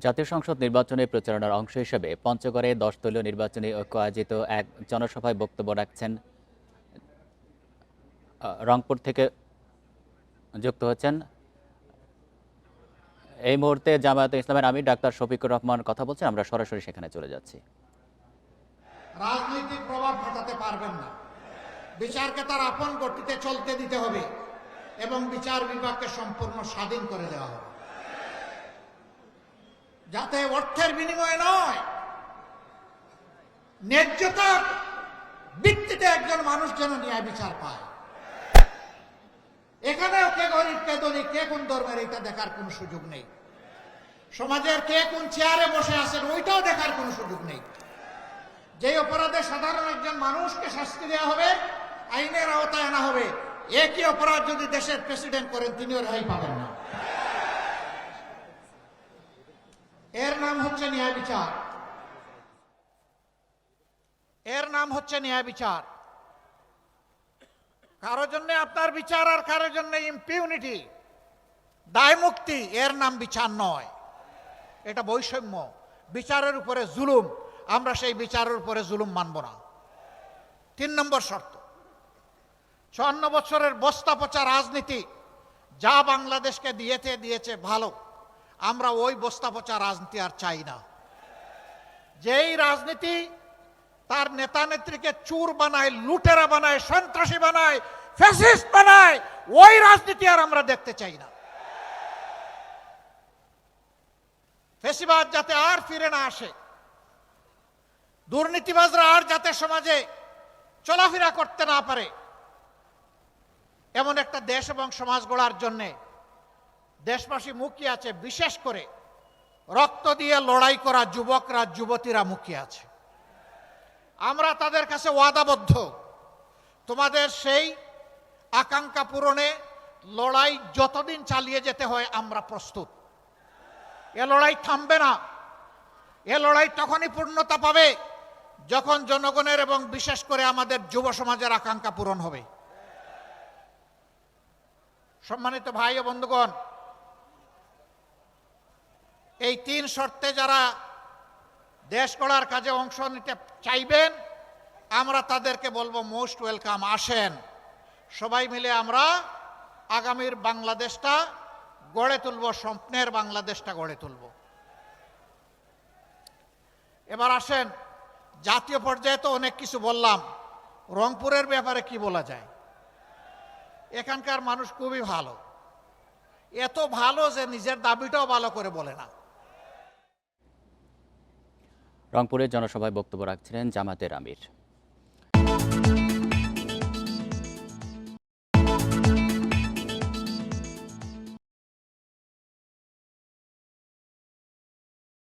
জাতীয় সংসদ নির্বাচনে প্রচারণার অংশ হিসেবে পঞ্চগড়ে 10 দলীয় নির্বাচনী ঐক্য আয়োজিত এক জনসভায় বক্তব্য রাখছেন রংপুর থেকে যুক্ত হচ্ছেন এই মুহূর্তে জামায়াতে ইসলামের আমির ডাক্তার শফিকুর রহমান কথা বলছেন। আমরা সরাসরি সেখানে চলে যাচ্ছি। রাজনৈতিক প্রভাব খাটাতে পারবেন না। বিচারকে তার আপন গতিতে চলতে দিতে হবে এবং বিচার বিভাগকে সম্পূর্ণ স্বাধীন করে দেওয়া হবে, যাতে অর্থের বিনিময়ে নয়, ন্যায্যতার ভিত্তিতে একজন মানুষ যেন ন্যায় বিচার পায়। এখানেও কে গরিব কে ধনী কে কোন ধর্মের এটা দেখার কোনো সুযোগ নেই। সমাজের কে কোন চেয়ারে বসে আছেন ওইটাও দেখার কোনো সুযোগ নেই। যে অপরাধে সাধারণ একজন মানুষকে শাস্তি দেওয়া হবে, আইনের আওতায় আনা হবে, একই অপরাধ যদি দেশের প্রেসিডেন্ট করেন তিনিও রেহাই পাবেন না। এর নাম হচ্ছে ন্যায় বিচার। এর নাম হচ্ছে ন্যায় বিচার। কারো জন্য আপনার বিচার আর কারো জন্য ইম্পিউনিটি, দায় মুক্তি, এর নাম বিচার নয়, এটা বৈষম্য, বিচারের উপরে জুলুম। আমরা সেই বিচারের উপরে জুলুম মানব না। 3 নম্বর শর্ত, 54 বছরের বস্তা পচা রাজনীতি যা বাংলাদেশকে দিয়েছে ভালো, আমরা ওই বস্তা পচা রাজনীতি আর চাই না। যেই রাজনীতি তার নেতা নেত্রীকে চোর বানায়, লুটেরা বানায়, সন্ত্রাসী বানায়, ফ্যাসিস্ট বানায়, ওই রাজনীতি আর আমরা দেখতে চাই না। ফ্যাসিবাদ যাতে আর ফিরে না আসে, দুর্নীতিবাজরা আর যাতে সমাজে চলাফেরা করতে না পারে, এমন একটা দেশ এবং সমাজ গড়ার জন্য দেশবাসী মুখিয়ে আছে। বিশেষ করে রক্ত দিয়ে লড়াই করা যুবকরা যুবতীরা মুখিয়ে আছে। আমরা তাদের কাছে ওয়াদাবদ্ধ, তোমাদের সেই আকাঙ্ক্ষা পূরণে লড়াই যতদিন চালিয়ে যেতে হয় আমরা প্রস্তুত। এ লড়াই থামবে না। এ লড়াই তখনই পূর্ণতা পাবে যখন জনগণের এবং বিশেষ করে আমাদের যুব সমাজের আকাঙ্ক্ষা পূরণ হবে। সম্মানিত ভাই ও বন্ধুগণ, এই 3 শর্তে যারা দেশ গড়ার কাজে অংশ নিতে চাইবেন, আমরা তাদেরকে বলবো মোস্ট ওয়েলকাম। আসেন, সবাই মিলে আমরা আগামীর বাংলাদেশটা গড়ে তুলব, স্বপ্নের বাংলাদেশটা গড়ে তুলব। এবার আসেন, জাতীয় পর্যায়ে তো অনেক কিছু বললাম, রংপুরের ব্যাপারে কি বলা যায়? এখানকার মানুষ খুবই ভালো, এত ভালো যে নিজের দাবিটাও ভালো করে বলে না। রংপুরের জনসভায় বক্তব্য রাখছিলেন জামায়াতের আমির।